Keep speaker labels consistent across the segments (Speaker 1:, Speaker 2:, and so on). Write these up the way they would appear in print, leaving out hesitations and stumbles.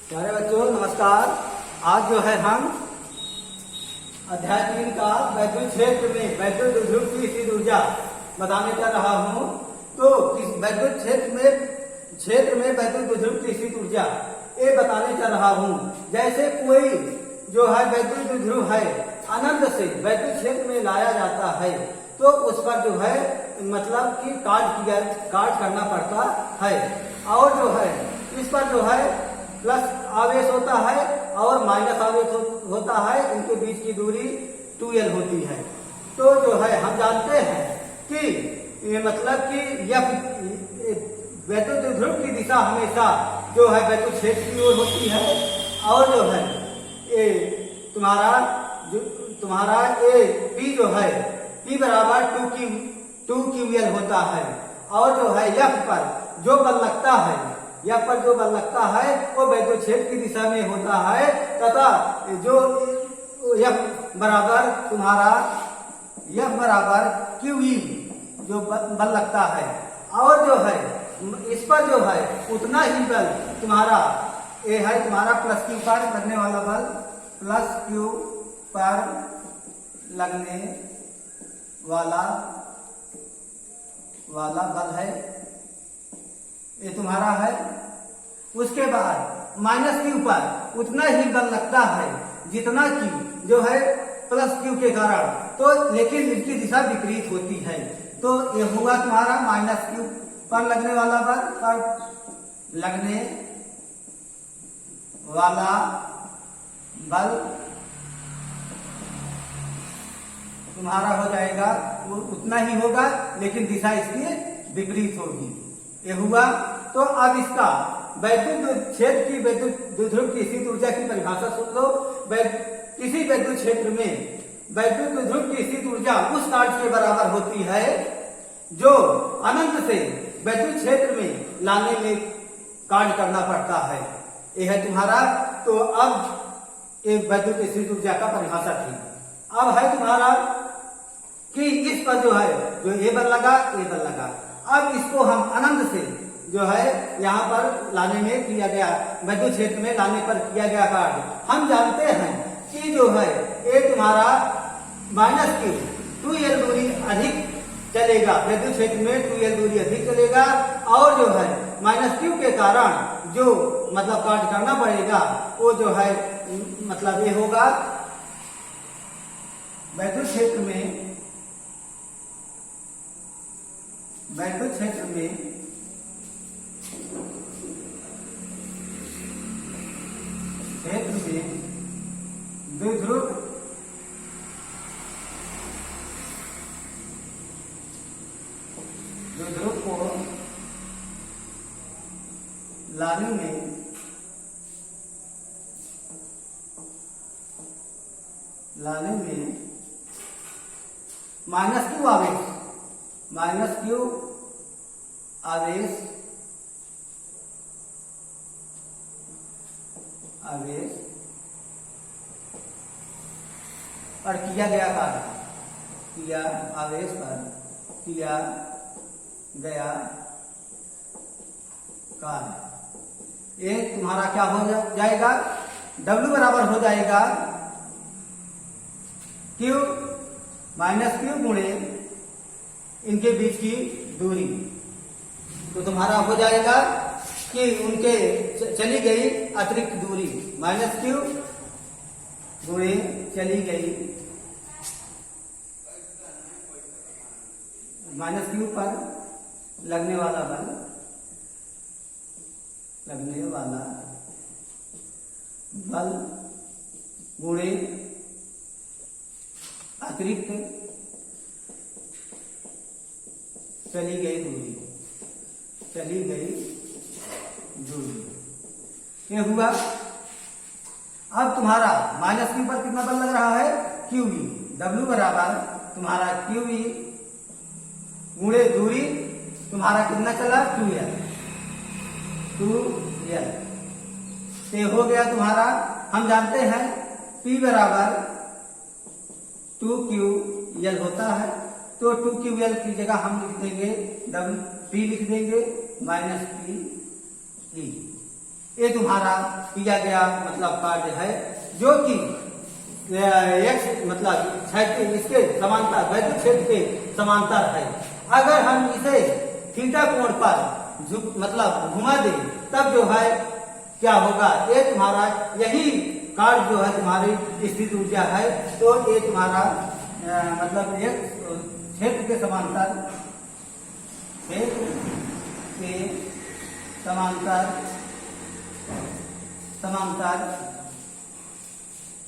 Speaker 1: प्यारे बच्चों नमस्कार। आज जो है हम अध्याय 3 का वैद्युत क्षेत्र में वैद्युत ध्रुव की स्थित ऊर्जा बताने जा रहा हूँ। तो इस वैद्युत क्षेत्र में वैद्युत ध्रुव की स्थित ऊर्जा ये बताने जा रहा हूँ। जैसे कोई जो है वैद्युत ध्रुव है अनंत से वैद्युत क्षेत्र में लाया जाता है तो उस पर जो है मतलब कि काट करना पड़ता है, और जो है इस पर जो है प्लस आवेश होता है और माइनस आवेश होता है। इनके बीच की दूरी 2L होती है। तो जो है हम जानते हैं कि ये मतलब कि यह वैद्युत ध्रुव की दिशा हमेशा जो है वैद्युत क्षेत्र की ओर होती है, और जो है ये तुम्हारा ये P जो है P बराबर 2QL होता है। और जो है F पर जो बल लगता है वो वैद्युत क्षेत्र की दिशा में होता है, तथा जो F बराबर QE जो बल लगता है, और जो है इस पर जो है उतना ही बल तुम्हारा ये है तुम्हारा प्लस Q पर लगने वाला बल, प्लस Q पर लगने वाला बल है, ये तुम्हारा है। उसके बाद माइनस Q पर उतना ही बल लगता है जितना कि जो है प्लस Q के कारण, तो लेकिन इसकी दिशा विपरीत होती है। तो ये होगा तुम्हारा माइनस Q पर लगने वाला बल तुम्हारा हो जाएगा, उतना ही होगा लेकिन दिशा इसकी विपरीत होगी। ये हुआ। तो अब इसका वैद्युत क्षेत्र की वैद्युत ध्रुव की स्थित ऊर्जा की परिभाषा सुन लो। किसी वैद्युत क्षेत्र में वैद्युत ध्रुव की स्थित ऊर्जा उस कार्य के बराबर होती है जो अनंत से वैद्युत क्षेत्र में लाने में कार्य करना पड़ता है। यह है तुम्हारा। तो अब एक वैद्युत स्थित ऊर्जा का परिभाषा थी। अब है तुम्हारा कि इस पर जो है जो ये बल लगा। अब इसको हम अनंत से जो है यहाँ पर लाने में किया गया, वैद्युत क्षेत्र में लाने पर किया गया कार्य। हम जानते हैं कि जो है ये तुम्हारा माइनस Q 2L दूरी अधिक चलेगा, वैद्युत क्षेत्र में 2L दूरी अधिक चलेगा, और जो है माइनस Q के कारण जो मतलब कार्य करना पड़ेगा वो जो है मतलब ये होगा वैद्युत क्षेत्र में द्विध्रुव को लाने में माइनस Q आवेश पर किया गया कार्य, आवेश पर किया गया कार्य, ये तुम्हारा क्या हो जाएगा, W बराबर हो जाएगा Q माइनस Q गुणे इनके बीच की दूरी। तो तुम्हारा हो जाएगा कि उनके चली गई अतिरिक्त दूरी, माइनस Q गुणे चली गई माइनस Q पर लगने वाला बल गुणे अतिरिक्त चली गई दूरी। ये हुआ। अब तुम्हारा माइनस Q पर कितना बल लग रहा है, QE। W बराबर तुम्हारा QE गुणे दूरी तुम्हारा कितना चला, 2L। ये हो गया तुम्हारा। हम जानते हैं P बराबर 2QL होता है, तो 2QL की जगह हम लिख देंगे P लिख देंगे माइनस PE। ये तुम्हारा किया गया मतलब कार्य है, जो कि x मतलब क्षेत्र इसके समांतर, वैद्युत क्षेत्र के समांतर है। अगर हम इसे थीटा कोण पर मतलब घुमा दे तब जो है क्या होगा, ये तुम्हारा यही कार्य जो है तुम्हारी स्थित ऊर्जा है। तो ये तुम्हारा मतलब एक क्षेत्र के समांतर, क्षेत्र के समांतर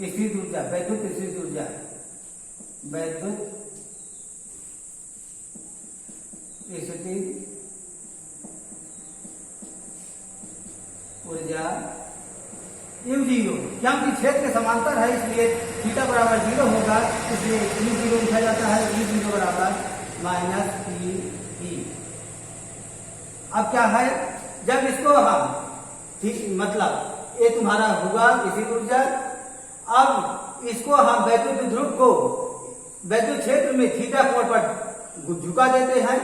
Speaker 1: स्थित ऊर्जा, वैद्युत स्थित ऊर्जा, वैद्युत स्थित ऊर्जा U0, क्योंकि क्षेत्र के समांतर है इसलिए थीटा बराबर 0 होगा, इसलिए U0 लिखा जाता है, U0 बराबर -PE। अब क्या है, जब इसको हम ठीक मतलब ये तुम्हारा होगा इसी ऊर्जा। अब इसको हम वैद्युत ध्रुव को वैद्युत क्षेत्र में थीटा कोण पर झुका देते हैं,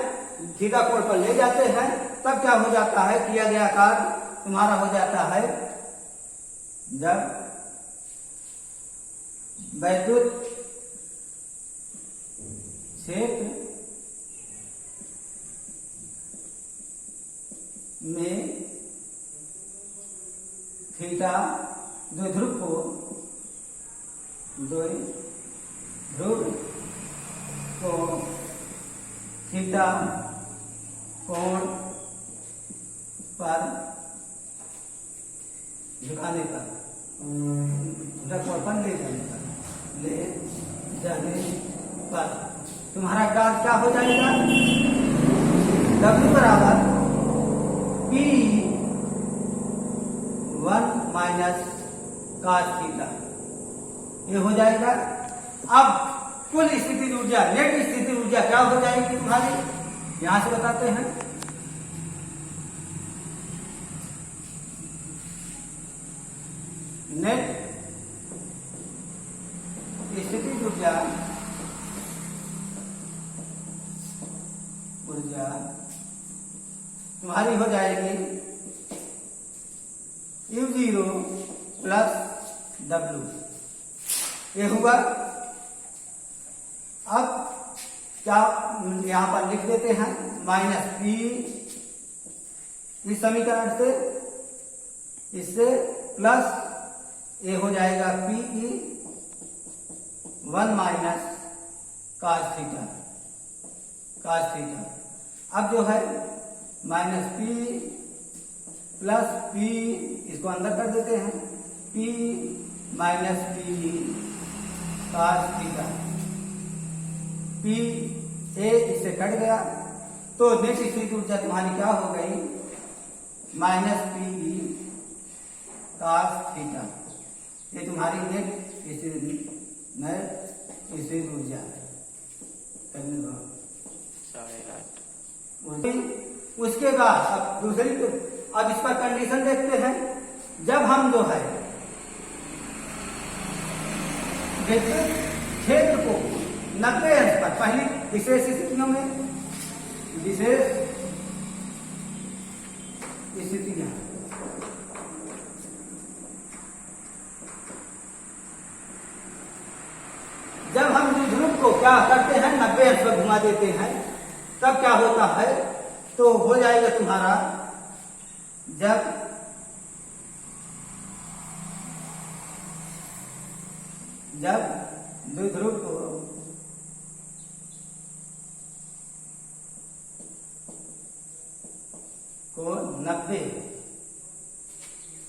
Speaker 1: थीटा कोण पर ले जाते हैं, तब क्या हो जाता है, किया गया कार्य तुम्हारा हो जाता है, जब वैद्युत क्षेत्र में थीटा द्विध्रुव को थीटा कोण पर झुकाने पर, थीटा कोण पर ले जाने पर तुम्हारा कार्य क्या हो जाएगा, W बराबर P1 माइनस cos थीटा, ये हो जाएगा। अब कुल स्थिति ऊर्जा, नेट स्थिति ऊर्जा क्या हो जाएगी तुम्हारी, यहां से बताते हैं। नेट स्थिति ऊर्जा तुम्हारी हो जाएगी U0 प्लस W, ये हुआ। अब क्या यहां पर लिख देते हैं, माइनस P इस समीकरण से, इससे प्लस ये हो जाएगा PE1 माइनस cos थीटा। अब जो है माइनस P प्लस P, इसको अंदर कर देते हैं, P minus P cos theta, P ए इससे कट गया, तो नेट स्थिति ऊर्जा तुम्हारी क्या हो गई, माइनस PE cos थीटा। ये तुम्हारी नेट स्थिति ऊर्जा उसके बाद अब दूसरी, अब इसका कंडीशन देखते हैं। जब हम जो है विद्युत क्षेत्र को 90 अंश पर, पहली विशेष स्थितियों में, विशेष स्थितियां, जब हम द्विध्रुव को क्या करते हैं, 90 अंश पर घुमा देते हैं, तब क्या होता है, तो हो जाएगा तुम्हारा, जब द्विध्रुव को 90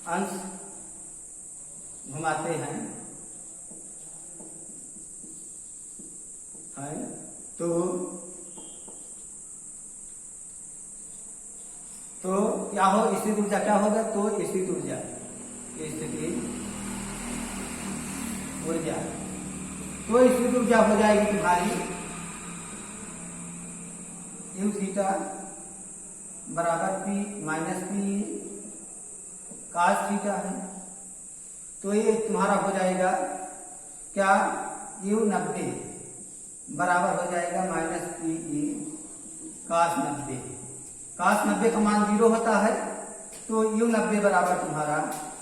Speaker 1: अंश घुमाते हैं, तो क्या हो, स्थिति ऊर्जा क्या होगा, तो स्थिति ऊर्जा हो जाएगी तुम्हारी U थीटा बराबर P minus P cos theta है, तो ये तुम्हारा हो जाएगा क्या, U90 बराबर हो जाएगा माइनस PE cos 90। cos 90 का मान 0 होता है, तो u90 बराबर तुम्हारा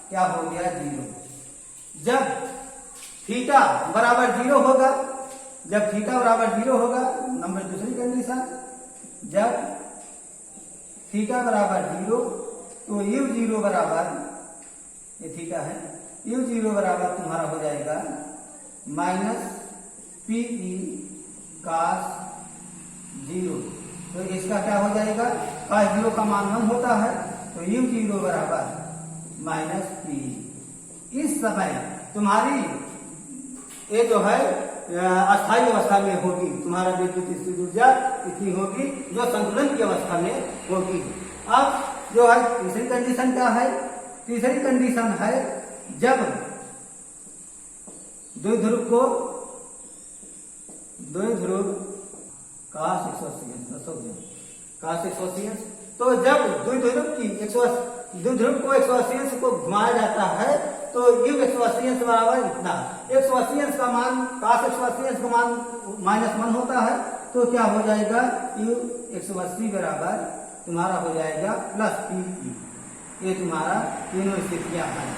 Speaker 1: क्या हो गया 0। जब थीटा बराबर 0 होगा, जब थीटा बराबर 0 होगा, नंबर दूसरी कंडीशन, जब थीटा बराबर 0 तो u0 बराबर, ये थीटा है, u0 बराबर तुम्हारा हो जाएगा माइनस PE cos 0। तो इसका क्या हो जाएगा, cos 0 का मान 1 होता है, तो u0 बराबर माइनस PE। इस समय तुम्हारी ये जो है अस्थायी अवस्था में होगी, तुम्हारा विद्युत स्थिर ऊर्जा इतनी होगी जो संतुलन की अवस्था में होगी। अब जो है तीसरी कंडीशन क्या है, तीसरी कंडीशन है जब द्विध्रुव को द्विध्रुव cos 180, तो जब द्विध्रुव को 180 को घुमाया जाता है तो u 180 बराबर इतना, 180 का मान cos 180 का मान -1 होता है, तो क्या हो जाएगा u 180 बराबर तुम्हारा हो जाएगा प्लस PE। ये तुम्हारा तीनों स्थितियां हैं।